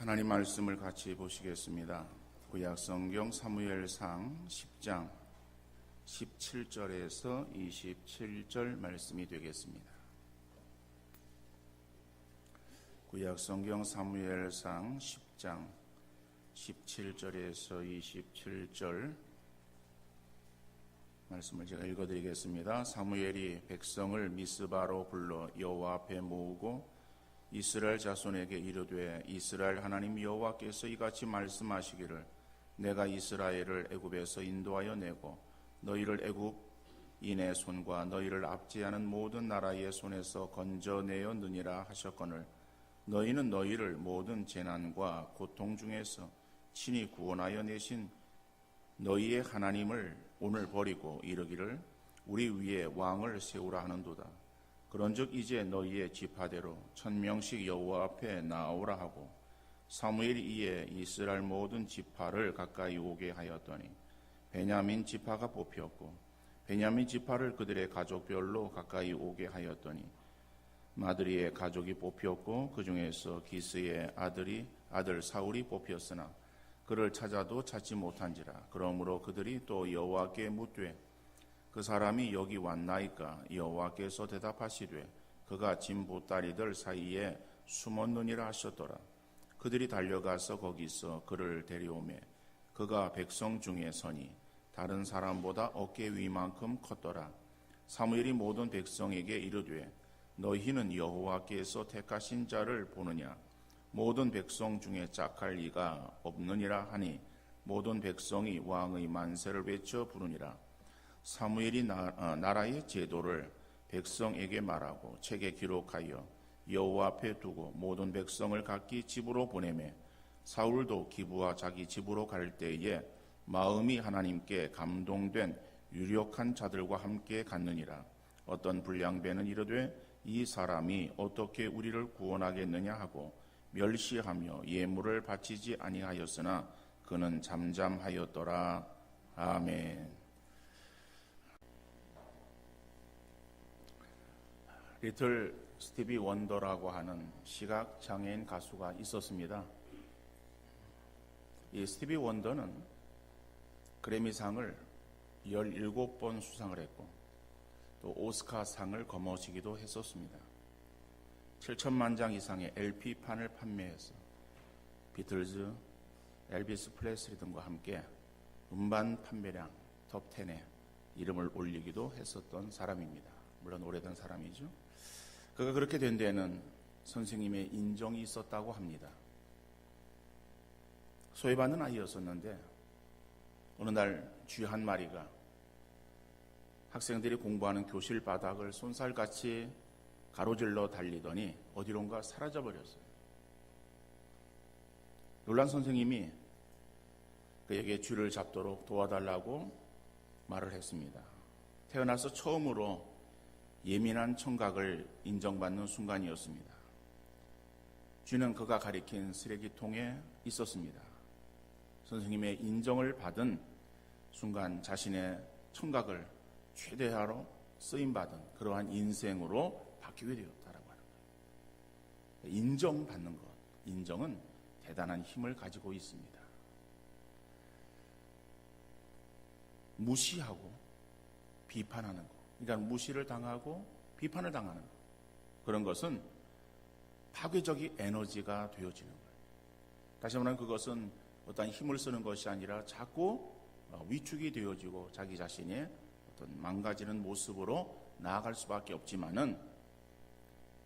하나님 말씀을 같이 보시겠습니다. 구약성경 사무엘상 10장 17절에서 27절 말씀이 되겠습니다. 구약성경 사무엘상 10장 17절에서 27절 말씀을 제가 읽어드리겠습니다. 사무엘이 백성을 미스바로 불러 여호와 앞에 모으고 이스라엘 자손에게 이르되 이스라엘 하나님 여호와께서 이같이 말씀하시기를 내가 이스라엘을 애굽에서 인도하여 내고 너희를 애굽인의 손과 너희를 압제하는 모든 나라의 손에서 건져내었느니라 하셨거늘 너희는 너희를 모든 재난과 고통 중에서 친히 구원하여 내신 너희의 하나님을 오늘 버리고 이르기를 우리 위에 왕을 세우라 하는도다. 그런즉 이제 너희의 지파대로 1000명씩 여호와 앞에 나오라 하고 사무엘이 이에 이스라엘 모든 지파를 가까이 오게 하였더니 베냐민 지파가 뽑혔고 베냐민 지파를 그들의 가족별로 가까이 오게 하였더니 마드리의 가족이 뽑혔고 그 중에서 기스의 아들 사울이 뽑혔으나 그를 찾아도 찾지 못한지라. 그러므로 그들이 또 여호와께 묻되 그 사람이 여기 왔나이까? 여호와께서 대답하시되 그가 짐 보따리들 사이에 숨었느니라 하셨더라. 그들이 달려가서 거기서 그를 데려오매 그가 백성 중에 서니 다른 사람보다 어깨 위만큼 컸더라. 사무엘이 모든 백성에게 이르되 너희는 여호와께서 택하신 자를 보느냐? 모든 백성 중에 짝할 이가 없느니라 하니 모든 백성이 왕의 만세를 외쳐 부르니라. 사무엘이 나라의 제도를 백성에게 말하고 책에 기록하여 여호와 앞에 두고 모든 백성을 각기 집으로 보내매 사울도 기브와 자기 집으로 갈 때에 마음이 하나님께 감동된 유력한 자들과 함께 갔느니라. 어떤 불량배는 이르되 이 사람이 어떻게 우리를 구원하겠느냐 하고 멸시하며 예물을 바치지 아니하였으나 그는 잠잠하였더라. 아멘. 리틀 스티비 원더라고 하는 시각장애인 가수가 있었습니다. 이 스티비 원더는 그래미상을 17번 수상을 했고 또 오스카상을 거머쥐기도 했었습니다. 7천만 장 이상의 LP판을 판매해서 비틀즈, 엘비스 프레슬리 등과 함께 음반 판매량 톱10에 이름을 올리기도 했었던 사람입니다. 물론 오래된 사람이죠. 그가 그렇게 된 데에는 선생님의 인정이 있었다고 합니다. 소외받는 아이였었는데 어느 날 쥐 한 마리가 학생들이 공부하는 교실 바닥을 쏜살같이 가로질러 달리더니 어디론가 사라져버렸어요. 놀란 선생님이 그에게 쥐를 잡도록 도와달라고 말을 했습니다. 태어나서 처음으로 예민한 청각을 인정받는 순간이었습니다. 쥐는 그가 가리킨 쓰레기통에 있었습니다. 선생님의 인정을 받은 순간 자신의 청각을 최대화로 쓰임받은 그러한 인생으로 바뀌게 되었다라고 하는 거예요. 인정받는 것, 인정은 대단한 힘을 가지고 있습니다. 무시하고 비판하는 것, 그러니까 무시를 당하고 비판을 당하는 것, 그런 것은 파괴적인 에너지가 되어지는 거예요. 다시 말하면 그것은 어떤 힘을 쓰는 것이 아니라 자꾸 위축이 되어지고 자기 자신의 어떤 망가지는 모습으로 나아갈 수밖에 없지만은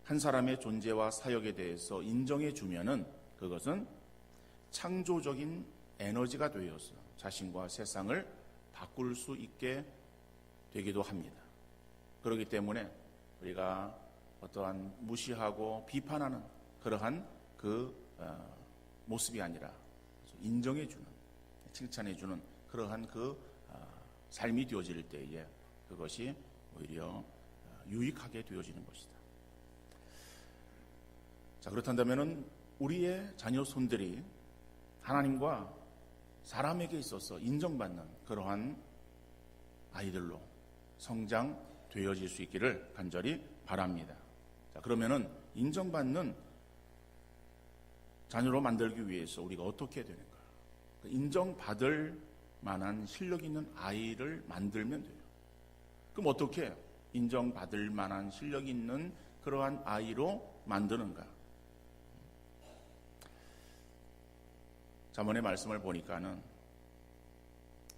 한 사람의 존재와 사역에 대해서 인정해 주면은 그것은 창조적인 에너지가 되어서 자신과 세상을 바꿀 수 있게 되기도 합니다. 그렇기 때문에 우리가 어떠한 무시하고 비판하는 그러한 그 모습이 아니라 인정해주는, 칭찬해주는 그러한 그 삶이 되어질 때에 그것이 오히려 유익하게 되어지는 것이다. 자, 그렇다면은 우리의 자녀 손들이 하나님과 사람에게 있어서 인정받는 그러한 아이들로 성장되어질 수 있기를 간절히 바랍니다. 자, 그러면은 인정받는 자녀로 만들기 위해서 우리가 어떻게 해야 되는가? 인정받을 만한 실력 있는 아이를 만들면 돼요. 그럼 어떻게 인정받을 만한 실력 있는 그러한 아이로 만드는가? 잠언의 말씀을 보니까는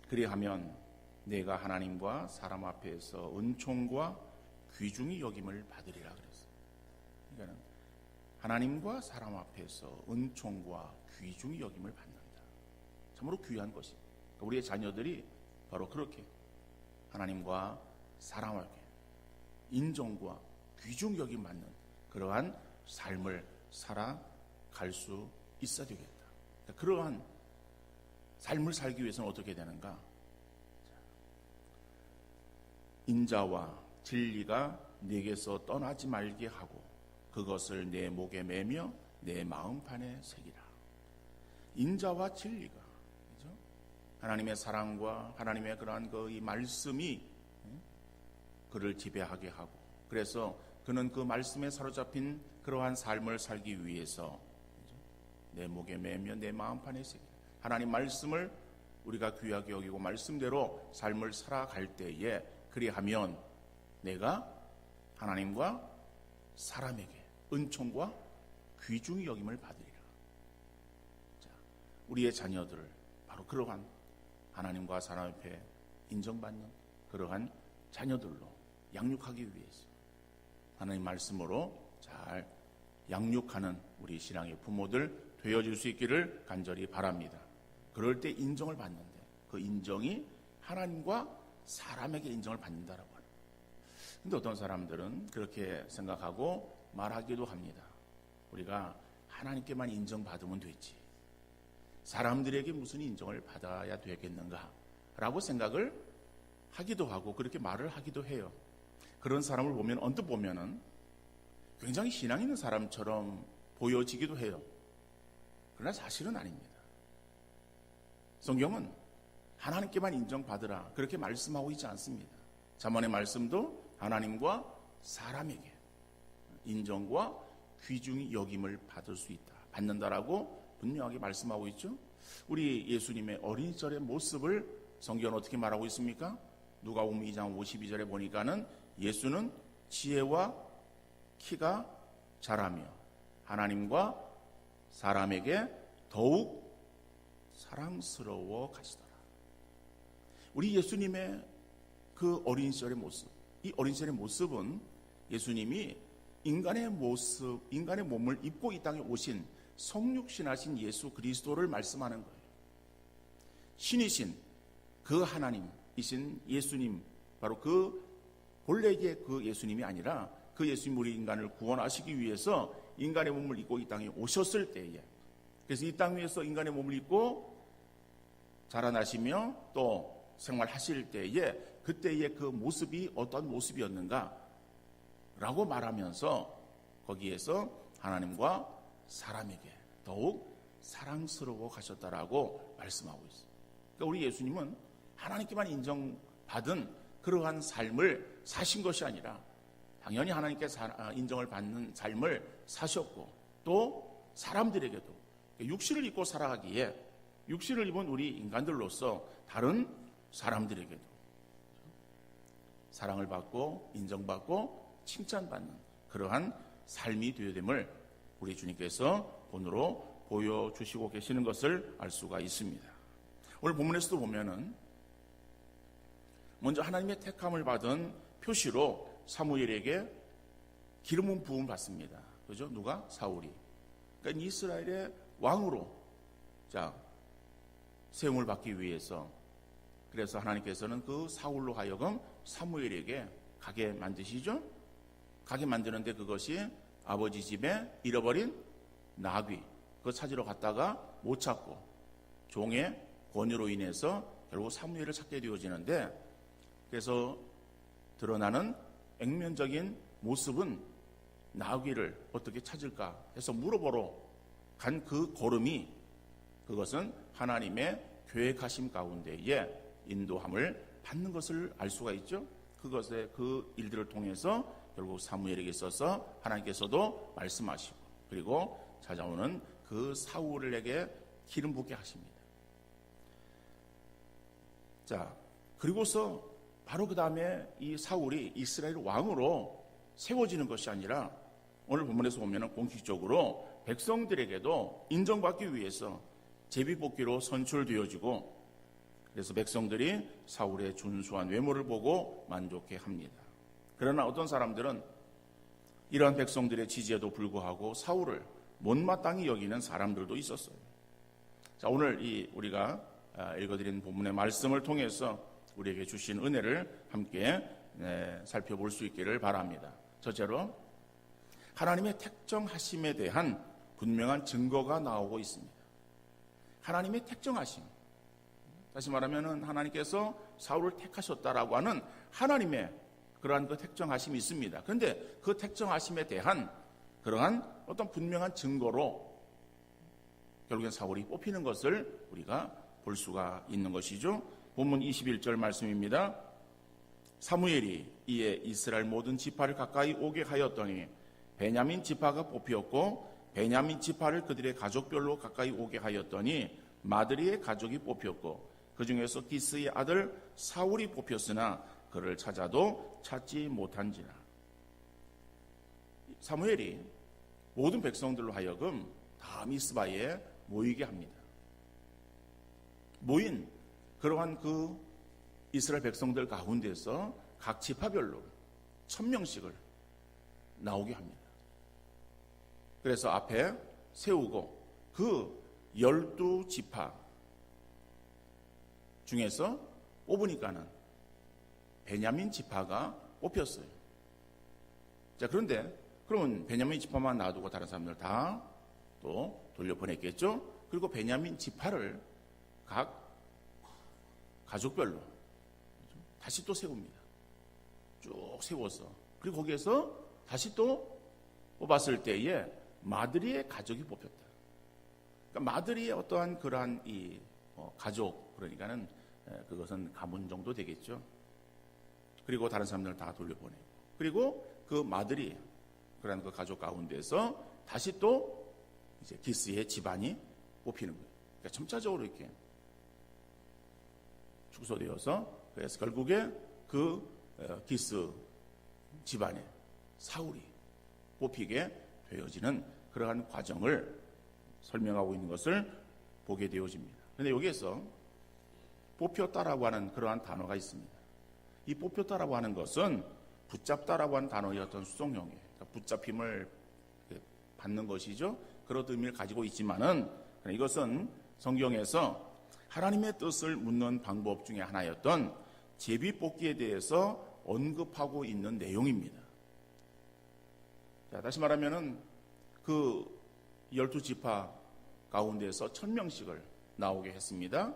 그리하면 내가 하나님과 사람 앞에서 은총과 귀중히 여김을 받으리라 그랬어요. 그러니까 하나님과 사람 앞에서 은총과 귀중히 여김을 받는다. 참으로 귀한 것입니다. 그러니까 우리의 자녀들이 바로 그렇게 하나님과 사람 앞에 인정과 귀중 여김 받는 그러한 삶을 살아갈 수 있어야 되겠다. 그러니까 그러한 삶을 살기 위해서는 어떻게 되는가? 인자와 진리가 내게서 떠나지 말게 하고 그것을 내 목에 매며 내 마음판에 새기라. 인자와 진리가, 그렇죠? 하나님의 사랑과 하나님의 그러한 이 말씀이 그를 지배하게 하고, 그래서 그는 그 말씀에 사로잡힌 그러한 삶을 살기 위해서 내 목에 매며 내 마음판에 새기라. 하나님 말씀을 우리가 귀하게 여기고 말씀대로 삶을 살아갈 때에 그리하면 내가 하나님과 사람에게 은총과 귀중히 여김을 받으리라. 자, 우리의 자녀들을 바로 그러한 하나님과 사람 앞에 인정받는 그러한 자녀들로 양육하기 위해서 하나님 말씀으로 잘 양육하는 우리 신앙의 부모들 되어질 수 있기를 간절히 바랍니다. 그럴 때 인정을 받는데 그 인정이 하나님과 사람에게 인정을 받는다라고 합니다. 근데 어떤 사람들은 그렇게 생각하고 말하기도 합니다. 우리가 하나님께만 인정받으면 되지, 사람들에게 무슨 인정을 받아야 되겠는가 라고 생각을 하기도 하고 그렇게 말을 하기도 해요. 그런 사람을 보면 언뜻 보면은 굉장히 신앙 있는 사람처럼 보여지기도 해요. 그러나 사실은 아닙니다. 성경은 하나님께만 인정받으라 그렇게 말씀하고 있지 않습니다. 잠언의 말씀도 하나님과 사람에게 인정과 귀중히 여김을 받을 수 있다, 받는다라고 분명하게 말씀하고 있죠. 우리 예수님의 어린 시절의 모습을 성경은 어떻게 말하고 있습니까? 누가복음 2장 52절에 보니까는 예수는 지혜와 키가 자라며 하나님과 사람에게 더욱 사랑스러워 가시더라. 우리 예수님의 그 어린 시절의 모습, 이 어린 시절의 모습은 예수님이 인간의 모습, 인간의 몸을 입고 이 땅에 오신 성육신하신 예수 그리스도를 말씀하는 거예요. 신이신 그 하나님이신 예수님, 바로 그 본래의 그 예수님이 아니라 그 예수님 우리 인간을 구원하시기 위해서 인간의 몸을 입고 이 땅에 오셨을 때에, 그래서 이 땅 위에서 인간의 몸을 입고 자라나시며 또 생활하실 때에 그때의 그 모습이 어떤 모습이었는가 라고 말하면서 거기에서 하나님과 사람에게 더욱 사랑스러워 가셨다라고 말씀하고 있어요. 그러니까 우리 예수님은 하나님께만 인정받은 그러한 삶을 사신 것이 아니라 당연히 하나님께 인정을 받는 삶을 사셨고 또 사람들에게도 육신을 입고 살아가기에 육신을 입은 우리 인간들로서 다른 사람들에게도 사랑을 받고 인정받고 칭찬받는 그러한 삶이 되어야 됨을 우리 주님께서 본으로 보여주시고 계시는 것을 알 수가 있습니다. 오늘 본문에서도 보면은 먼저 하나님의 택함을 받은 표시로 사무엘에게 기름은 부음 받습니다. 그죠? 누가? 사울이. 그러니까 이스라엘의 왕으로 세움을 받기 위해서, 그래서 하나님께서는 그 사울로 하여금 사무엘에게 가게 만드시죠. 가게 만드는데 그것이 아버지 집에 잃어버린 나귀, 그거 찾으러 갔다가 못 찾고 종의 권유로 인해서 결국 사무엘을 찾게 되어지는데, 그래서 드러나는 액면적인 모습은 나귀를 어떻게 찾을까 해서 물어보러 간 그 걸음이, 그것은 하나님의 계획하심 가운데에 인도함을 받는 것을 알 수가 있죠. 그것의 그 일들을 통해서 결국 사무엘에게 있어서 하나님께서도 말씀하시고 그리고 찾아오는 그 사울에게 기름 붓게 하십니다. 자, 그리고서 바로 그 다음에 이 사울이 이스라엘 왕으로 세워지는 것이 아니라 오늘 본문에서 보면 공식적으로 백성들에게도 인정받기 위해서 제비뽑기로 선출되어지고, 그래서 백성들이 사울의 준수한 외모를 보고 만족해 합니다. 그러나 어떤 사람들은 이러한 백성들의 지지에도 불구하고 사울을 못마땅히 여기는 사람들도 있었어요. 자, 오늘 우리가 읽어드린 본문의 말씀을 통해서 우리에게 주신 은혜를 함께 살펴볼 수 있기를 바랍니다. 첫째로 하나님의 택정하심에 대한 분명한 증거가 나오고 있습니다. 하나님의 택정하심, 다시 말하면 하나님께서 사울을 택하셨다라고 하는 하나님의 그러한 그 택정하심이 있습니다. 그런데 그 택정하심에 대한 그러한 어떤 분명한 증거로 결국엔 사울이 뽑히는 것을 우리가 볼 수가 있는 것이죠. 본문 21절 말씀입니다. 사무엘이 이에 이스라엘 모든 지파를 가까이 오게 하였더니 베냐민 지파가 뽑혔고, 베냐민 지파를 그들의 가족별로 가까이 오게 하였더니 마드리의 가족이 뽑혔고, 그 중에서 기스의 아들 사울이 뽑혔으나 그를 찾아도 찾지 못한지라. 사무엘이 모든 백성들로 하여금 다 미스바에 모이게 합니다. 모인 그러한 그 이스라엘 백성들 가운데서 각 지파별로 1000명씩을 나오게 합니다. 그래서 앞에 세우고 그 12지파 중에서 뽑으니까는 베냐민 지파가 뽑혔어요. 자, 그런데 그러면 베냐민 지파만 놔두고 다른 사람들 다 또 돌려보냈겠죠? 그리고 베냐민 지파를 각 가족별로 다시 또 세웁니다. 쭉 세워서, 그리고 거기에서 다시 또 뽑았을 때에 마드리의 가족이 뽑혔다. 그러니까 마드리의 어떠한 그러한 이 가족, 그러니까는 그것은 가문 정도 되겠죠. 그리고 다른 사람들을 다 돌려보내고, 그리고 그 마드리 그러한 그 가족 가운데서 다시 또 이제 기스의 집안이 뽑히는 거예요. 그러니까 점차적으로 이렇게 축소되어서, 그래서 결국에 그 기스 집안에 사울이 뽑히게 되어지는 그러한 과정을 설명하고 있는 것을 보게 되어집니다. 그런데 여기에서 뽑혔다라고 하는 그러한 단어가 있습니다. 이 뽑혔다라고 하는 것은 붙잡다라고 하는 단어의 어떤 수동형이에요. 그러니까 붙잡힘을 받는 것이죠. 그런 의미를 가지고 있지만은 이것은 성경에서 하나님의 뜻을 묻는 방법 중에 하나였던 제비뽑기에 대해서 언급하고 있는 내용입니다. 자, 다시 말하면은 그 12지파 가운데서 1000명씩을 나오게 했습니다.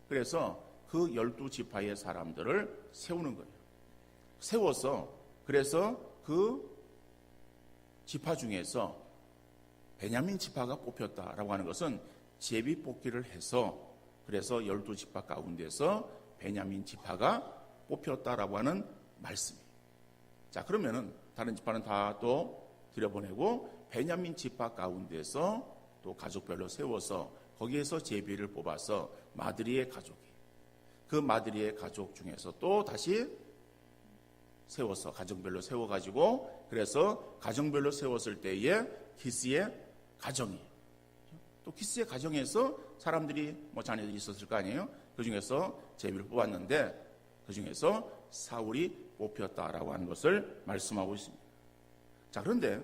그래서 그 12지파의 사람들을 세우는 거예요. 세워서, 그래서 그 지파 중에서 베냐민 지파가 뽑혔다라고 하는 것은 제비뽑기를 해서, 그래서 12지파 가운데서 베냐민 지파가 뽑혔다라고 하는 말씀이에요. 자, 그러면은 다른 지파는 다 또 들여보내고 베냐민 지파 가운데서 또 가족별로 세워서 거기에서 제비를 뽑아서 마드리의 가족이, 그 마드리의 가족 중에서 또 다시 세워서 가정별로 세워가지고, 그래서 가정별로 세웠을 때에 기스의 가정이, 또 기스의 가정에서 사람들이 뭐 자녀들이 있었을 거 아니에요. 그 중에서 제비를 뽑았는데 그 중에서 사울이 뽑혔다라고 하는 것을 말씀하고 있습니다. 자, 그런데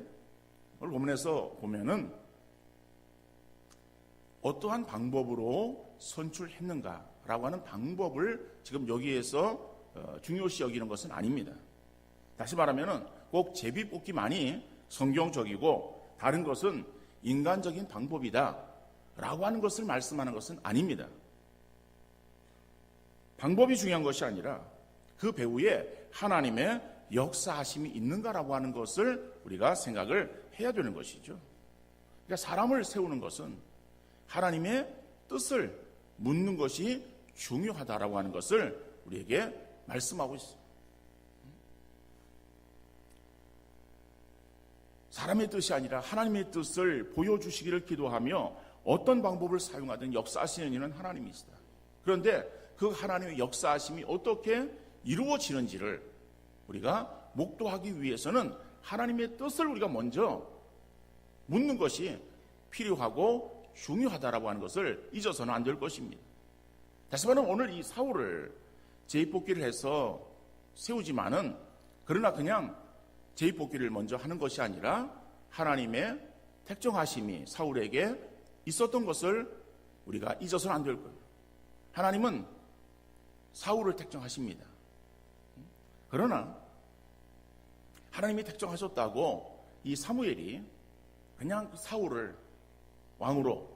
오늘 본문에서 보면은 어떠한 방법으로 선출했는가라고 하는 방법을 지금 여기에서 중요시 여기는 것은 아닙니다. 다시 말하면은 꼭 제비뽑기만이 성경적이고 다른 것은 인간적인 방법이다 라고 하는 것을 말씀하는 것은 아닙니다. 방법이 중요한 것이 아니라 그 배후에 하나님의 역사하심이 있는가라고 하는 것을 우리가 생각을 해야 되는 것이죠. 그러니까 사람을 세우는 것은 하나님의 뜻을 묻는 것이 중요하다라고 하는 것을 우리에게 말씀하고 있습니다. 사람의 뜻이 아니라 하나님의 뜻을 보여주시기를 기도하며 어떤 방법을 사용하든 역사하시는 이는 하나님이시다. 그런데 그 하나님의 역사하심이 어떻게 이루어지는지를 우리가 목도하기 위해서는 하나님의 뜻을 우리가 먼저 묻는 것이 필요하고 중요하다라고 하는 것을 잊어서는 안 될 것입니다. 다시 말하면 오늘 이 사울을 제입복귀를 해서 세우지만은 그러나 그냥 제입복귀를 먼저 하는 것이 아니라 하나님의 택정하심이 사울에게 있었던 것을 우리가 잊어서는 안 될 거예요. 하나님은 사울을 택정하십니다. 그러나 하나님이 택정하셨다고 이 사무엘이 그냥 사울을 왕으로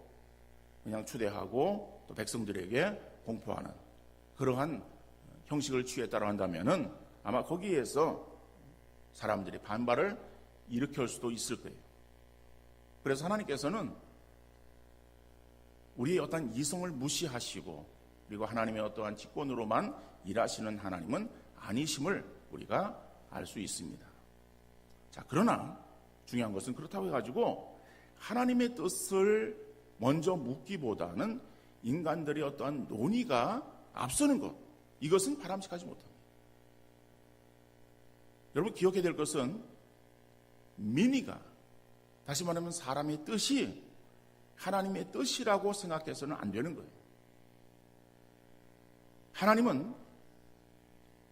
그냥 추대하고 또 백성들에게 공포하는 그러한 형식을 취했다고 한다면은 아마 거기에서 사람들이 반발을 일으킬 수도 있을 거예요. 그래서 하나님께서는 우리의 어떤 이성을 무시하시고 그리고 하나님의 어떠한 직권으로만 일하시는 하나님은 아니심을 우리가 알 수 있습니다. 자, 그러나 중요한 것은 그렇다고 해가지고 하나님의 뜻을 먼저 묻기보다는 인간들의 어떠한 논의가 앞서는 것, 이것은 바람직하지 못합니다. 여러분 기억해야 될 것은 민의가, 다시 말하면 사람의 뜻이 하나님의 뜻이라고 생각해서는 안 되는 거예요. 하나님은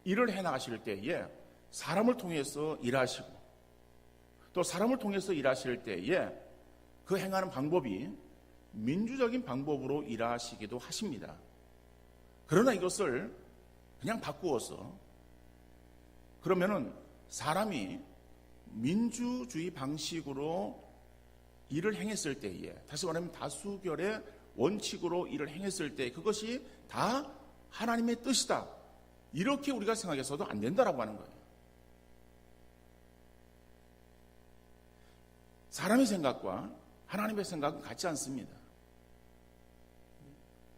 일을 해나가실 때에 사람을 통해서 일하시고 또 사람을 통해서 일하실 때에 그 행하는 방법이 민주적인 방법으로 일하시기도 하십니다. 그러나 이것을 그냥 바꾸어서 그러면은 사람이 민주주의 방식으로 일을 행했을 때에, 다시 말하면 다수결의 원칙으로 일을 행했을 때 그것이 다 하나님의 뜻이다, 이렇게 우리가 생각해서도 안 된다라고 하는 거예요. 사람의 생각과 하나님의 생각은 같지 않습니다.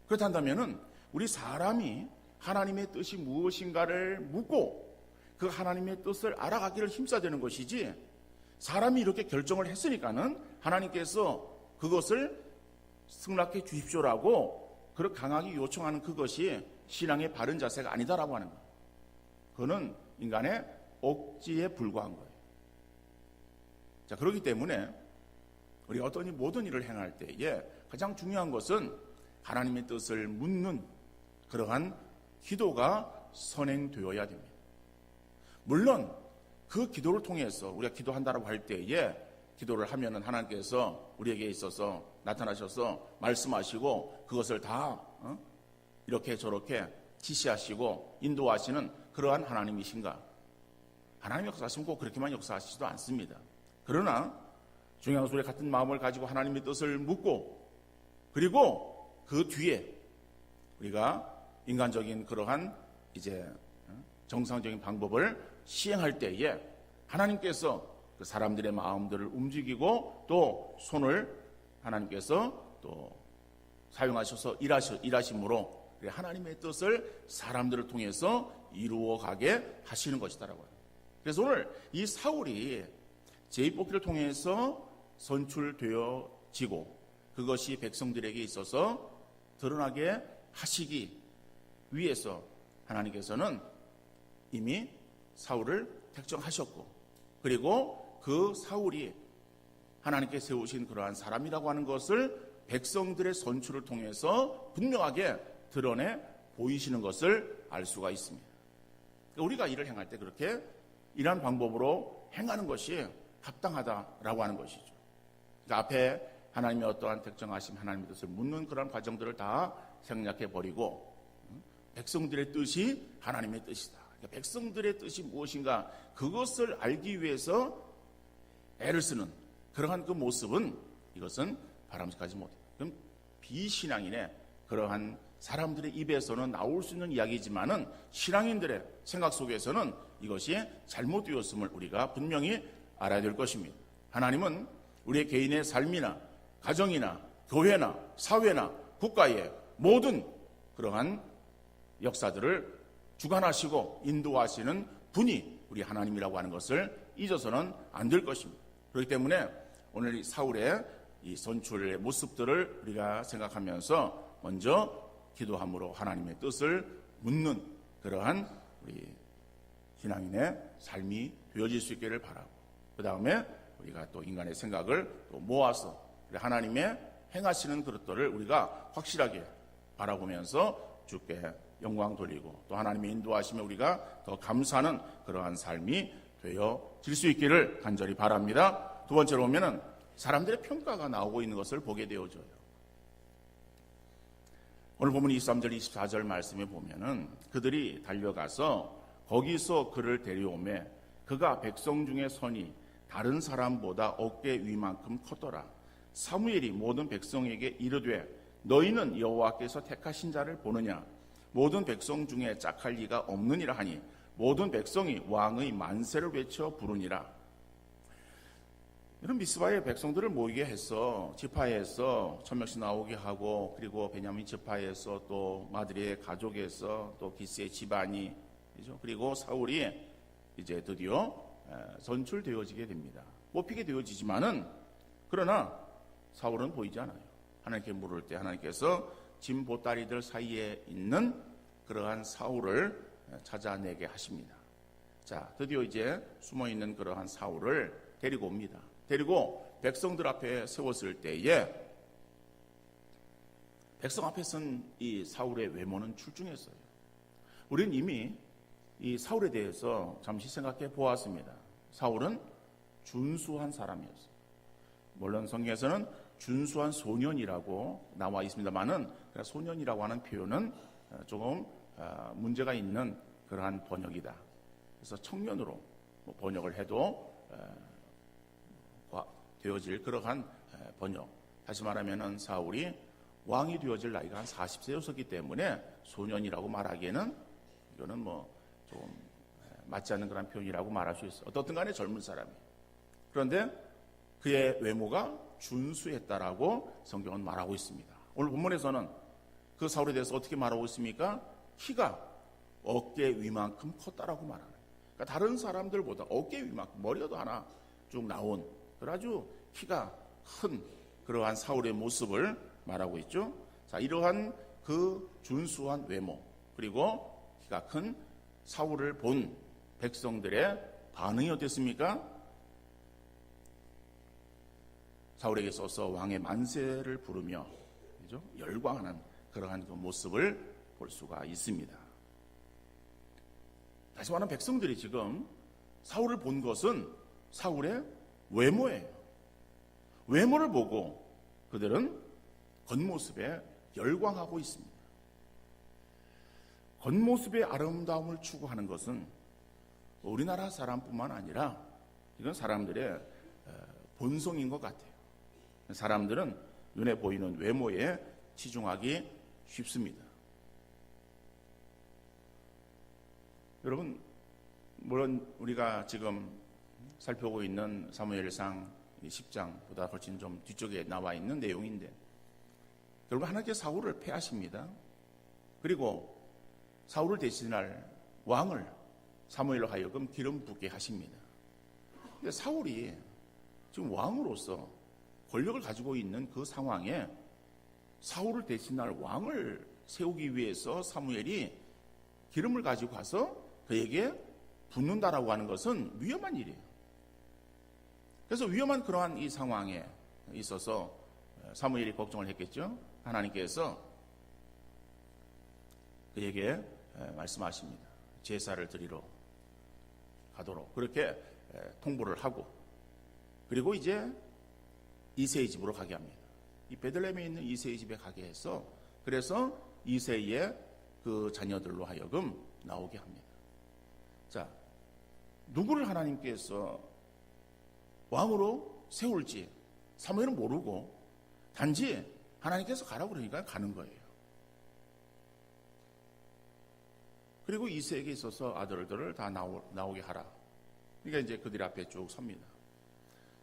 그렇다면은 우리 사람이 하나님의 뜻이 무엇인가를 묻고 그 하나님의 뜻을 알아가기를 힘써야 되는 것이지, 사람이 이렇게 결정을 했으니까는 하나님께서 그것을 승낙해 주십시오라고 그렇게 강하게 요청하는 그것이 신앙의 바른 자세가 아니다라고 하는 거예요. 그거는 인간의 억지에 불과한 거예요. 자, 그렇기 때문에 우리 어떤 모든 일을 행할 때에 가장 중요한 것은 하나님의 뜻을 묻는 그러한 기도가 선행되어야 됩니다. 물론 그 기도를 통해서 우리가 기도한다라고 할 때에 기도를 하면은 하나님께서 우리에게 있어서 나타나셔서 말씀하시고 그것을 다 이렇게 저렇게 지시하시고 인도하시는 그러한 하나님이신가? 하나님 역사하시면 꼭 그렇게만 역사하시지도 않습니다. 그러나 중요한 것은 우리 같은 마음을 가지고 하나님의 뜻을 묻고 그리고 그 뒤에 우리가 인간적인 그러한 이제 정상적인 방법을 시행할 때에 하나님께서 그 사람들의 마음들을 움직이고 또 손을 하나님께서 또 사용하셔서 일하심으로 하나님의 뜻을 사람들을 통해서 이루어가게 하시는 것이다라고 해요. 그래서 오늘 이 사울이 제입복귀를 통해서 선출되어지고 그것이 백성들에게 있어서 드러나게 하시기 위해서 하나님께서는 이미 사울을 택정하셨고 그리고 그 사울이 하나님께 세우신 그러한 사람이라고 하는 것을 백성들의 선출을 통해서 분명하게 드러내 보이시는 것을 알 수가 있습니다. 우리가 일을 행할 때 그렇게 이러한 방법으로 행하는 것이 합당하다라고 하는 것이죠. 그러니까 앞에 하나님의 어떠한 택정하심, 하나님의 뜻을 묻는 그런 과정들을 다 생략해 버리고 백성들의 뜻이 하나님의 뜻이다. 그러니까 백성들의 뜻이 무엇인가 그것을 알기 위해서 애를 쓰는 그러한 그 모습은 이것은 바람직하지 못해요. 그럼 비신앙인의 그러한 사람들의 입에서는 나올 수 있는 이야기지만은 신앙인들의 생각 속에서는 이것이 잘못되었음을 우리가 분명히 알아야 될 것입니다. 하나님은 우리의 개인의 삶이나 가정이나 교회나 사회나 국가의 모든 그러한 역사들을 주관하시고 인도하시는 분이 우리 하나님이라고 하는 것을 잊어서는 안 될 것입니다. 그렇기 때문에 오늘 이 사울의 이 선출의 모습들을 우리가 생각하면서 먼저 기도함으로 하나님의 뜻을 묻는 그러한 우리 신앙인의 삶이 되어질 수 있기를 바라고, 그 다음에 우리가 또 인간의 생각을 또 모아서 하나님의 행하시는 그릇들을 우리가 확실하게 바라보면서 주께 영광 돌리고 또 하나님의 인도하심에 우리가 더 감사하는 그러한 삶이 되어질 수 있기를 간절히 바랍니다. 두 번째로 보면은 사람들의 평가가 나오고 있는 것을 보게 되어져요. 오늘 보면 23절 24절 말씀에 보면은 그들이 달려가서 거기서 그를 데려오매 그가 백성 중에 선이 다른 사람보다 어깨 위만큼 컸더라. 사무엘이 모든 백성에게 이르되 너희는 여호와께서 택하신 자를 보느냐? 모든 백성 중에 짝할 리가 없느니라 하니 모든 백성이 왕의 만세를 외쳐 부르니라. 이런 미스바의 백성들을 모이게 해서 지파에서 1000명씩 나오게 하고, 그리고 베냐민 지파에서 또 마드리의 가족에서 또 기스의 집안이, 그리고 사울이 이제 드디어 선출되어지게 됩니다. 뽑히게 되어지지만은 그러나 사울은 보이지 않아요. 하나님께 물을 때 하나님께서 짐 보따리들 사이에 있는 그러한 사울을 찾아내게 하십니다. 자, 드디어 이제 숨어 있는 그러한 사울을 데리고 옵니다. 데리고 백성들 앞에 세웠을 때에 백성 앞에 선 이 사울의 외모는 출중했어요. 우리는 이미 이 사울에 대해서 잠시 생각해 보았습니다. 사울은 준수한 사람이었어요. 물론 성경에서는 준수한 소년이라고 나와 있습니다만은 소년이라고 하는 표현은 조금 문제가 있는 그러한 번역이다. 그래서 청년으로 번역을 해도 되어질 그러한 번역. 다시 말하면은 사울이 왕이 되어질 나이가 한 40세였었기 때문에 소년이라고 말하기에는 이거는 좀 맞지 않는 그런 표현이라고 말할 수 있어요. 어떻든 간에 젊은 사람이에요. 그런데 그의 외모가 준수했다라고 성경은 말하고 있습니다. 오늘 본문에서는 그 사울에 대해서 어떻게 말하고 있습니까? 키가 어깨 위만큼 컸다라고 말하는. 그러니까 다른 사람들보다 어깨 위만큼, 머리도 하나 쭉 나온 아주 키가 큰 그러한 사울의 모습을 말하고 있죠. 자, 이러한 그 준수한 외모, 그리고 키가 큰 사울을 본 백성들의 반응이 어땠습니까? 사울에게 있어서 왕의 만세를 부르며, 그죠? 열광하는 그러한 그 모습을 볼 수가 있습니다. 다시 말하면 백성들이 지금 사울을 본 것은 사울의 외모예요. 외모를 보고 그들은 겉모습에 열광하고 있습니다. 겉모습의 아름다움을 추구하는 것은 우리나라 사람뿐만 아니라 이건 사람들의 본성인 것 같아요. 사람들은 눈에 보이는 외모에 치중하기 쉽습니다. 여러분, 물론 우리가 지금 살펴보고 있는 사무엘상 10장보다 훨씬 좀 뒤쪽에 나와 있는 내용인데, 결국 하나님께서 사울을 패하십니다. 그리고 사울을 대신할 왕을 사무엘로 하여금 기름 붓게 하십니다. 근데 사울이 지금 왕으로서 권력을 가지고 있는 그 상황에 사울을 대신할 왕을 세우기 위해서 사무엘이 기름을 가지고 가서 그에게 붓는다라고 하는 것은 위험한 일이에요. 그래서 위험한 그러한 이 상황에 있어서 사무엘이 걱정을 했겠죠. 하나님께서 그에게 말씀하십니다. 제사를 드리러 가도록 그렇게 통보를 하고, 그리고 이제 이새의 집으로 가게 합니다. 이 베들레헴에 있는 이새의 집에 가게 해서, 그래서 이새의 그 자녀들로 하여금 나오게 합니다. 자, 누구를 하나님께서 왕으로 세울지 사무엘은 모르고 단지 하나님께서 가라고 그러니까 가는 거예요. 그리고 이새에게 있어서 아들들을 다 나오게 하라. 그러니까 이제 그들 앞에 쭉 섭니다.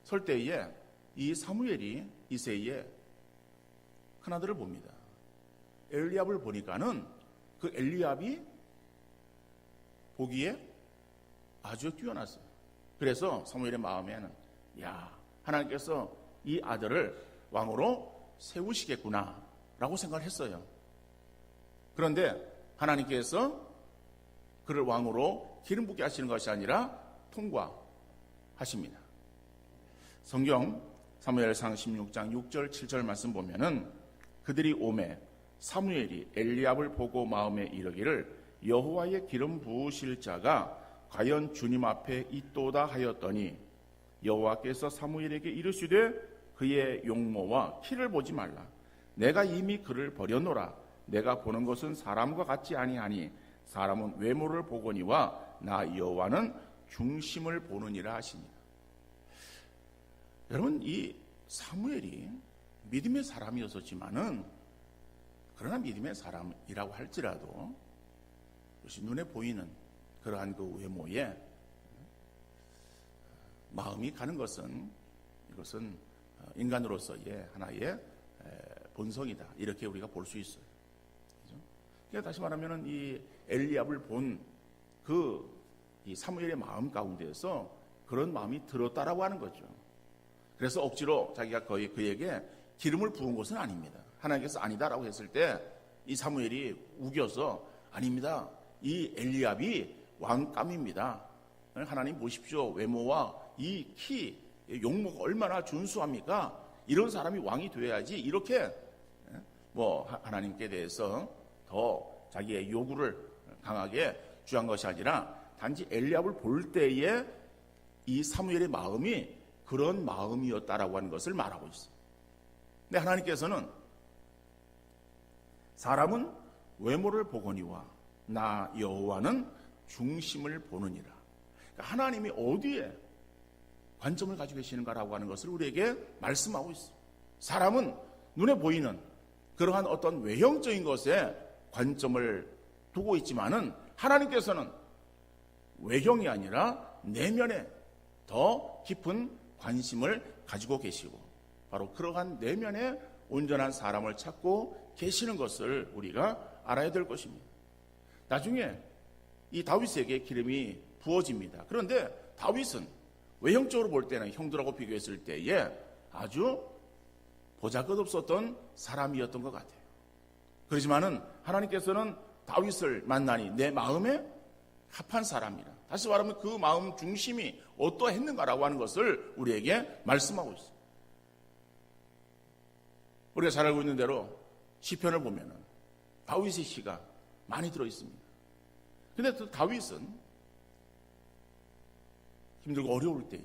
설 때에 이 사무엘이 이새의 큰아들을 봅니다. 엘리압을 보니까는 그 엘리압이 보기에 아주 뛰어났어요. 그래서 사무엘의 마음에는, 야, 하나님께서 이 아들을 왕으로 세우시겠구나 라고 생각을 했어요. 그런데 하나님께서 그를 왕으로 기름 붓게 하시는 것이 아니라 통과하십니다. 성경 사무엘상 16장 6절 7절 말씀 보면은 그들이 오매 사무엘이 엘리압을 보고 마음에 이르기를 여호와의 기름 부으실 자가 과연 주님 앞에 있도다 하였더니 여호와께서 사무엘에게 이르시되 그의 용모와 키를 보지 말라. 내가 이미 그를 버렸노라. 내가 보는 것은 사람과 같지 아니하니 사람은 외모를 보거니와 나 여호와는 중심을 보느니라 하시니라. 여러분, 이 사무엘이 믿음의 사람이었었지만은 그러나 믿음의 사람이라고 할지라도 그것이 눈에 보이는 그러한 그 외모에 마음이 가는 것은 이것은 인간으로서의 하나의 본성이다, 이렇게 우리가 볼 수 있어요. 그러니까 다시 말하면 이 엘리압을 본 이 사무엘의 마음 가운데에서 그런 마음이 들었다라고 하는 거죠. 그래서 억지로 자기가 거의 그에게 기름을 부은 것은 아닙니다. 하나님께서 아니다라고 했을 때 이 사무엘이 우겨서 아닙니다. 이 엘리압이 왕감입니다. 하나님 보십시오. 외모와 이 키, 용모가 얼마나 준수합니까? 이런 사람이 왕이 되어야지. 이렇게 하나님께 대해서 더 자기의 요구를 강하게 주한 것이 아니라 단지 엘리압을 볼 때에 이 사무엘의 마음이 그런 마음이었다라고 하는 것을 말하고 있어요. 근데 하나님께서는 사람은 외모를 보거니와 나 여호와는 중심을 보느니라. 그러니까 하나님이 어디에 관점을 가지고 계시는가라고 하는 것을 우리에게 말씀하고 있어요. 사람은 눈에 보이는 그러한 어떤 외형적인 것에 관점을 두고 있지만은 하나님께서는 외형이 아니라 내면에 더 깊은 관심을 가지고 계시고 바로 그러한 내면에 온전한 사람을 찾고 계시는 것을 우리가 알아야 될 것입니다. 나중에 이 다윗에게 기름이 부어집니다. 그런데 다윗은 외형적으로 볼 때는 형들하고 비교했을 때에 아주 보잘것없었던 사람이었던 것 같아요. 그렇지만은 하나님께서는 다윗을 만나니 내 마음에 합한 사람이라. 다시 말하면 그 마음 중심이 어떠했는가라고 하는 것을 우리에게 말씀하고 있습니다. 우리가 잘 알고 있는 대로 시편을 보면은 다윗의 시가 많이 들어 있습니다. 근데 그 다윗은 힘들고 어려울 때에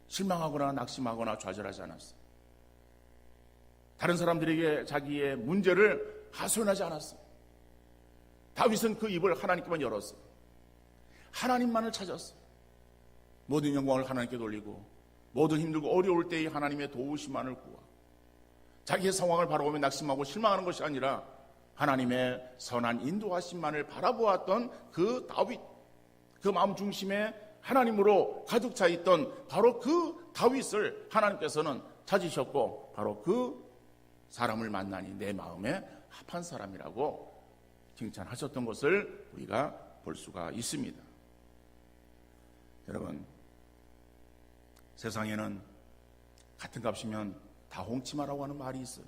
실망하거나 낙심하거나 좌절하지 않았어요. 다른 사람들에게 자기의 문제를 하소연하지 않았어요. 다윗은 그 입을 하나님께만 열었어요. 하나님만을 찾았어요. 모든 영광을 하나님께 돌리고 모든 힘들고 어려울 때에 하나님의 도우심만을 구하고 자기의 상황을 바라보며 낙심하고 실망하는 것이 아니라 하나님의 선한 인도하심만을 바라보았던 그 다윗, 그 마음 중심에 하나님으로 가득 차 있던 바로 그 다윗을 하나님께서는 찾으셨고 바로 그 사람을 만나니 내 마음에 합한 사람이라고 칭찬하셨던 것을 우리가 볼 수가 있습니다. 여러분, 세상에는 같은 값이면 다 홍치마라고 하는 말이 있어요.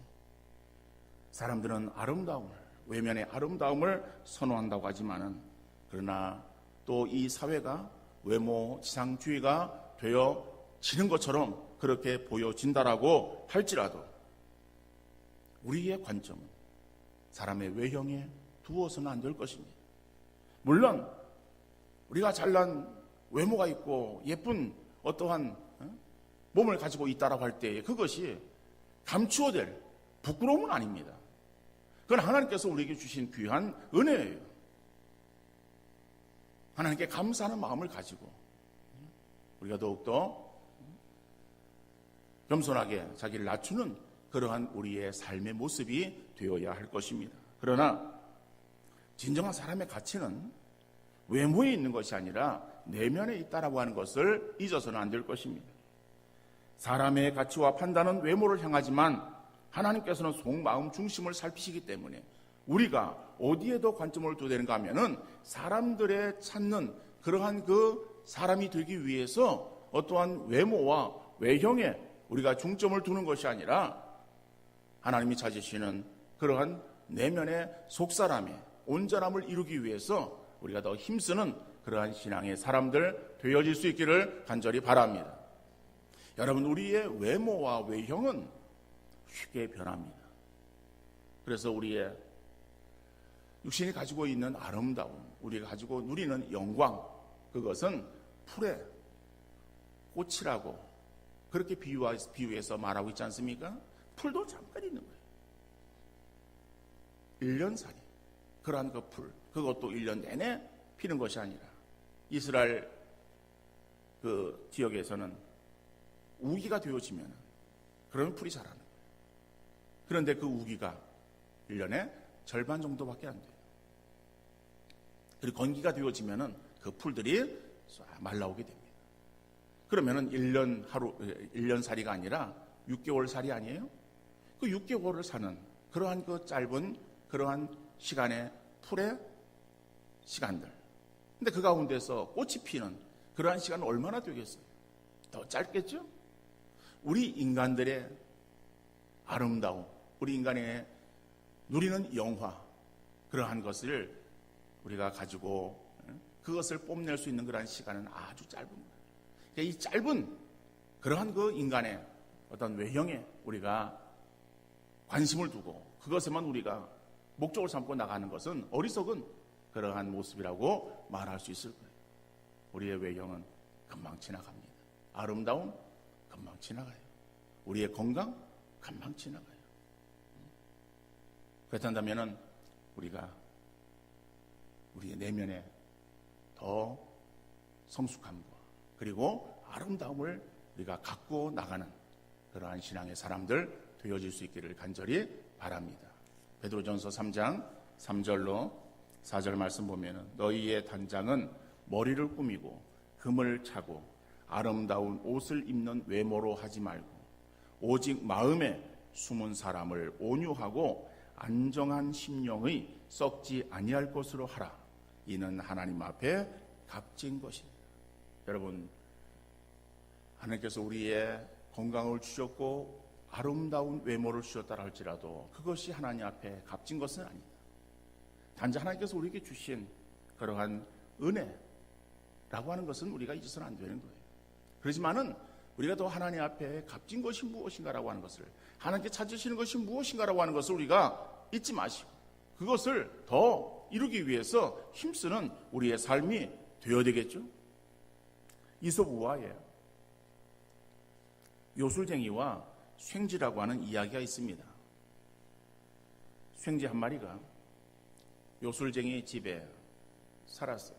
사람들은 아름다움을, 외면의 아름다움을 선호한다고 하지만은 그러나 또 이 사회가 외모 지상주의가 되어지는 것처럼 그렇게 보여진다라고 할지라도 우리의 관점은 사람의 외형에 두어서는 안 될 것입니다. 물론 우리가 잘난 외모가 있고 예쁜 어떠한 몸을 가지고 있다라고 할 때 그것이 감추어될 부끄러움은 아닙니다. 그건 하나님께서 우리에게 주신 귀한 은혜예요. 하나님께 감사하는 마음을 가지고 우리가 더욱더 겸손하게 자기를 낮추는 그러한 우리의 삶의 모습이 되어야 할 것입니다. 그러나 진정한 사람의 가치는 외모에 있는 것이 아니라 내면에 있다라고 하는 것을 잊어서는 안 될 것입니다. 사람의 가치와 판단은 외모를 향하지만 하나님께서는 속마음 중심을 살피시기 때문에 우리가 어디에 더 관점을 둬야 되는가 하면은 사람들의 찾는 그러한 그 사람이 되기 위해서 어떠한 외모와 외형에 우리가 중점을 두는 것이 아니라 하나님이 찾으시는 그러한 내면의 속사람의 온전함을 이루기 위해서 우리가 더 힘쓰는 그러한 신앙의 사람들 되어질 수 있기를 간절히 바랍니다. 여러분, 우리의 외모와 외형은 쉽게 변합니다. 그래서 우리의 육신이 가지고 있는 아름다움, 우리가 가지고 누리는 영광, 그것은 풀의 꽃이라고 그렇게 비유해서 말하고 있지 않습니까? 풀도 잠깐 있는 거예요. 1년살이. 그러한 그 풀, 그것도 1년 내내 피는 것이 아니라 이스라엘 그 지역에서는 우기가 되어지면 그러면 풀이 자라는 거예요. 그런데 그 우기가 1년에 절반 정도밖에 안 돼요. 그리고 건기가 되어지면 그 풀들이 말라오게 됩니다. 그러면은 1년살이가 아니라 6개월살이 아니에요? 그 6개월을 사는 그러한 그 짧은 그러한 시간의 풀의 시간들. 근데 그 가운데서 꽃이 피는 그러한 시간은 얼마나 되겠어요? 더 짧겠죠? 우리 인간들의 아름다움, 우리 인간의 누리는 영화, 그러한 것을 우리가 가지고 그것을 뽐낼 수 있는 그러한 시간은 아주 짧은 거예요. 그러니까 이 짧은 그러한 그 인간의 어떤 외형에 우리가 관심을 두고 그것에만 우리가 목적을 삼고 나가는 것은 어리석은 그러한 모습이라고 말할 수 있을 거예요. 우리의 외형은 금방 지나갑니다. 아름다움 금방 지나가요. 우리의 건강 금방 지나가요. 그렇다면 우리가 우리의 내면에 더 성숙함과 그리고 아름다움을 우리가 갖고 나가는 그러한 신앙의 사람들 되어질 수 있기를 간절히 바랍니다. 베드로전서 3장 3절로 4절 말씀 보면은 너희의 단장은 머리를 꾸미고 금을 차고 아름다운 옷을 입는 외모로 하지 말고 오직 마음에 숨은 사람을 온유하고 안정한 심령의 썩지 아니할 것으로 하라. 이는 하나님 앞에 값진 것입니다. 여러분, 하나님께서 우리의 건강을 주셨고 아름다운 외모를 주셨다 할지라도 그것이 하나님 앞에 값진 것은 아니다. 단지 하나님께서 우리에게 주신 그러한 은혜라고 하는 것은 우리가 잊어서는 안 되는 거예요. 그렇지만은 우리가 더 하나님 앞에 값진 것이 무엇인가라고 하는 것을, 하나님께 찾으시는 것이 무엇인가라고 하는 것을 우리가 잊지 마시고 그것을 더 이루기 위해서 힘쓰는 우리의 삶이 되어야 되겠죠. 이솝우화에 요술쟁이와 쇳지라고 하는 이야기가 있습니다. 쇳지 한 마리가 요술쟁이 집에 살았어요.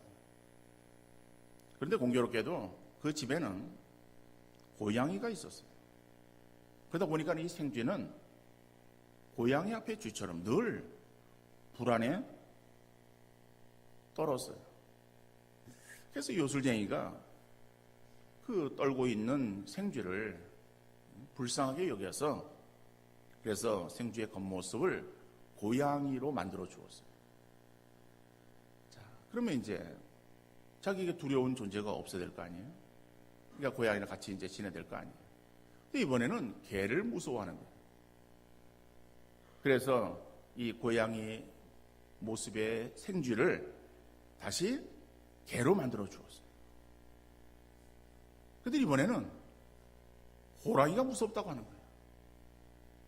그런데 공교롭게도 그 집에는 고양이가 있었어요. 그러다 보니까 이 쇳쥐는 고양이 앞에 쥐처럼 늘 불안에 떨었어요. 그래서 요술쟁이가 그 떨고 있는 생쥐를 불쌍하게 여겨서 그래서 생쥐의 겉모습을 고양이로 만들어 주었어요. 자, 그러면 이제 자기에게 두려운 존재가 없어야 될 거 아니에요? 그러니까 고양이랑 같이 이제 지내야 될 거 아니에요? 근데 이번에는 개를 무서워하는 거예요. 그래서 이 고양이 모습의 생쥐를 다시 개로 만들어 주었어요. 근데 이번에는 호랑이가 무섭다고 하는 거예요.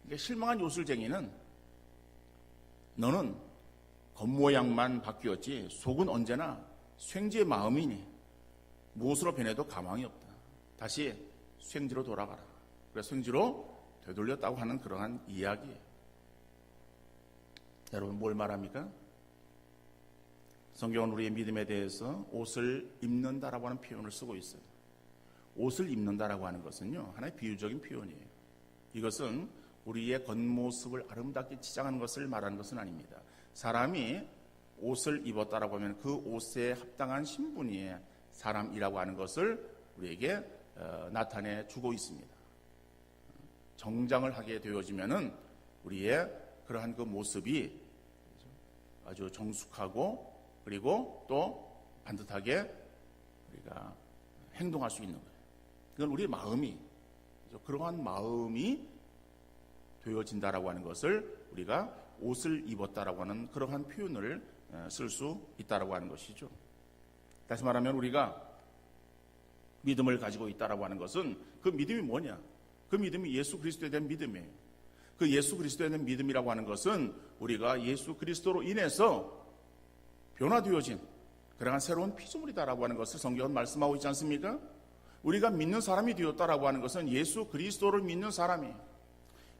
그러니까 실망한 요술쟁이는 너는 겉모양만 바뀌었지 속은 언제나 쇳쥐의 마음이니 무엇으로 변해도 가망이 없다. 다시 쇳쥐로 돌아가라. 그래서 쇳쥐로 되돌렸다고 하는 그러한 이야기예요. 여러분, 뭘 말합니까? 성경은 우리의 믿음에 대해서 옷을 입는다라고 하는 표현을 쓰고 있어요. 옷을 입는다라고 하는 것은요, 하나의 비유적인 표현이에요. 이것은 우리의 겉모습을 아름답게 치장하는 것을 말하는 것은 아닙니다. 사람이 옷을 입었다라고 하면 그 옷에 합당한 신분이 사람이라고 하는 것을 우리에게 나타내 주고 있습니다. 정장을 하게 되어지면은 우리의 그러한 그 모습이 아주 정숙하고 그리고 또 반듯하게 우리가 행동할 수 있는 거예요. 그건 우리의 마음이, 그러한 마음이 되어진다라고 하는 것을 우리가 옷을 입었다라고 하는 그러한 표현을 쓸 수 있다라고 하는 것이죠. 다시 말하면 우리가 믿음을 가지고 있다라고 하는 것은 그 믿음이 뭐냐? 그 믿음이 예수 그리스도에 대한 믿음이에요. 그 예수 그리스도에 대한 믿음이라고 하는 것은 우리가 예수 그리스도로 인해서 변화되어진 그러한 새로운 피조물이다라고 하는 것을 성경은 말씀하고 있지 않습니까? 우리가 믿는 사람이 되었다라고 하는 것은 예수 그리스도를 믿는 사람이에요.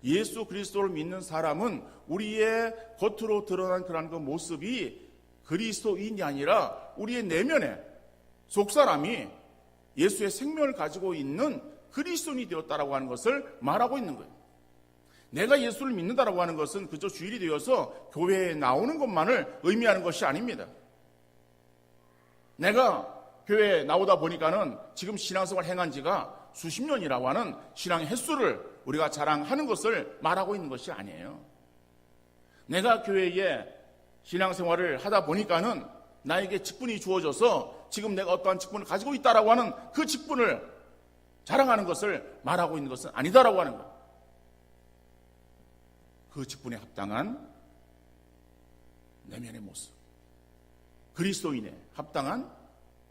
예수 그리스도를 믿는 사람은 우리의 겉으로 드러난 그러한 그 모습이 그리스도인이 아니라 우리의 내면에 속사람이 예수의 생명을 가지고 있는 그리스도인이 되었다라고 하는 것을 말하고 있는 거예요. 내가 예수를 믿는다라고 하는 것은 그저 주일이 되어서 교회에 나오는 것만을 의미하는 것이 아닙니다. 내가 교회에 나오다 보니까는 지금 신앙생활 행한 지가 수십 년이라고 하는 신앙의 횟수를 우리가 자랑하는 것을 말하고 있는 것이 아니에요. 내가 교회에 신앙생활을 하다 보니까는 나에게 직분이 주어져서 지금 내가 어떠한 직분을 가지고 있다라고 하는 그 직분을 자랑하는 것을 말하고 있는 것은 아니다라고 하는 거예요. 그 직분에 합당한 내면의 모습, 그리스도인에 합당한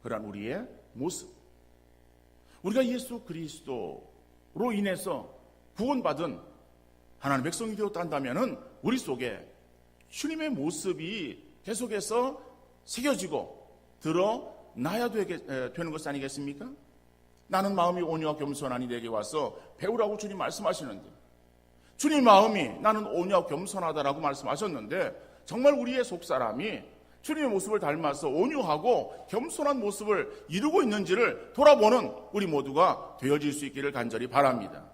그러한 우리의 모습, 우리가 예수 그리스도로 인해서 구원받은 하나님의 백성이 되었다 한다면 우리 속에 주님의 모습이 계속해서 새겨지고 드러나야 되는 것이 아니겠습니까? 나는 마음이 온유와 겸손하니 내게 와서 배우라고 주님 말씀하시는데, 주님 마음이 나는 온유하고 겸손하다라고 말씀하셨는데 정말 우리의 속사람이 주님의 모습을 닮아서 온유하고 겸손한 모습을 이루고 있는지를 돌아보는 우리 모두가 되어질 수 있기를 간절히 바랍니다.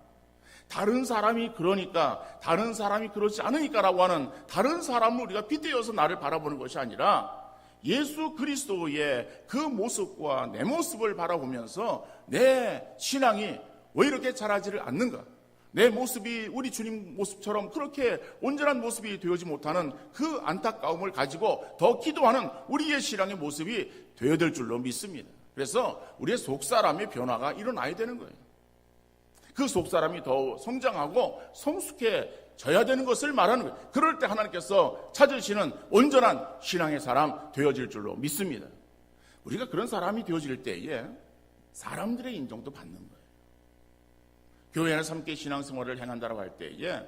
다른 사람이 그러니까, 다른 사람이 그렇지 않으니까라고 하는 다른 사람을 우리가 빗대어서 나를 바라보는 것이 아니라 예수 그리스도의 그 모습과 내 모습을 바라보면서 내 신앙이 왜 이렇게 자라지를 않는가? 내 모습이 우리 주님 모습처럼 그렇게 온전한 모습이 되어지 못하는 그 안타까움을 가지고 더 기도하는 우리의 신앙의 모습이 되어야 될 줄로 믿습니다. 그래서 우리의 속사람의 변화가 일어나야 되는 거예요. 그 속사람이 더 성장하고 성숙해져야 되는 것을 말하는 거예요. 그럴 때 하나님께서 찾으시는 온전한 신앙의 사람 되어질 줄로 믿습니다. 우리가 그런 사람이 되어질 때에 사람들의 인정도 받는 거예요. 교회 안에서 함께 신앙생활을 행한다고 할 때에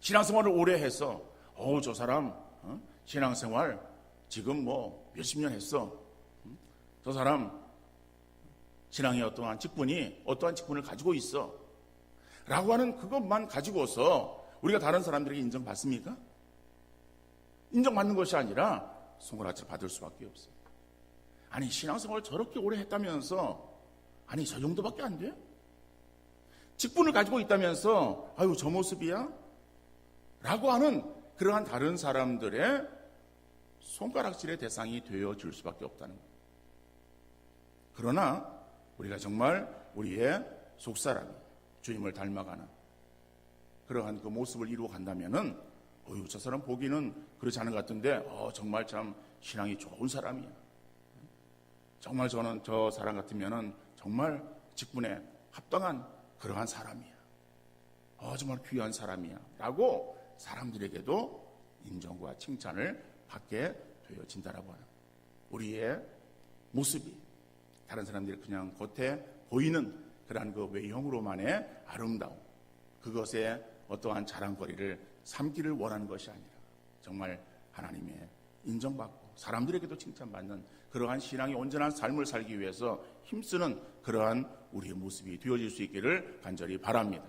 신앙생활을 오래 해서 저 사람 신앙생활 지금 뭐 몇십 년 했어. 저 사람 신앙의 어떠한 직분을 가지고 있어 라고 하는 그것만 가지고서 우리가 다른 사람들에게 인정받습니까? 인정받는 것이 아니라 손가락질 받을 수밖에 없어요. 아니 신앙생활을 저렇게 오래 했다면서 아니 저 정도밖에 안 돼? 직분을 가지고 있다면서 아유 저 모습이야? 라고 하는 그러한 다른 사람들의 손가락질의 대상이 되어줄 수밖에 없다는 거예요. 그러나 우리가 정말 우리의 속사람이 주님을 닮아가는 그러한 그 모습을 이루어 간다면은 저 사람 보기는 그렇지 않은 것 같은데 정말 참 신앙이 좋은 사람이야. 정말 저는 저 사람 같으면은 정말 직분에 합당한 그러한 사람이야. 정말 귀한 사람이야. 라고 사람들에게도 인정과 칭찬을 받게 되어진다라고 하는 우리의 모습이 다른 사람들이 그냥 겉에 보이는 그러한 그 외형으로만의 아름다움, 그것에 어떠한 자랑거리를 삼기를 원하는 것이 아니라 정말 하나님의 인정받고 사람들에게도 칭찬받는 그러한 신앙의 온전한 삶을 살기 위해서 힘쓰는 그러한 우리의 모습이 되어질 수 있기를 간절히 바랍니다.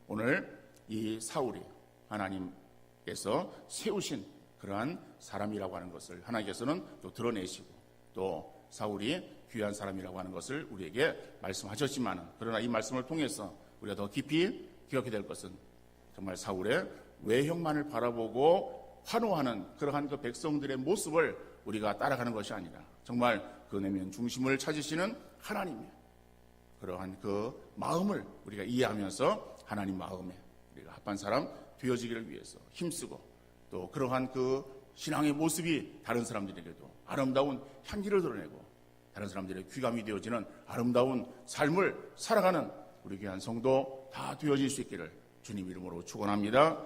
오늘 이 사울이 하나님께서 세우신 그러한 사람이라고 하는 것을 하나님께서는 또 드러내시고 또 사울이 귀한 사람이라고 하는 것을 우리에게 말씀하셨지만 그러나 이 말씀을 통해서 우리가 더 깊이 기억해야 될 것은 정말 사울의 외형만을 바라보고 환호하는 그러한 그 백성들의 모습을 우리가 따라가는 것이 아니라 정말 그 내면 중심을 찾으시는 하나님의 그러한 그 마음을 우리가 이해하면서 하나님 마음에 우리가 합한 사람 되어지기를 위해서 힘쓰고 또 그러한 그 신앙의 모습이 다른 사람들에게도 아름다운 향기를 드러내고 다른 사람들의 귀감이 되어지는 아름다운 삶을 살아가는 우리 귀한 성도 다 되어질 수 있기를 주님 이름으로 축원합니다.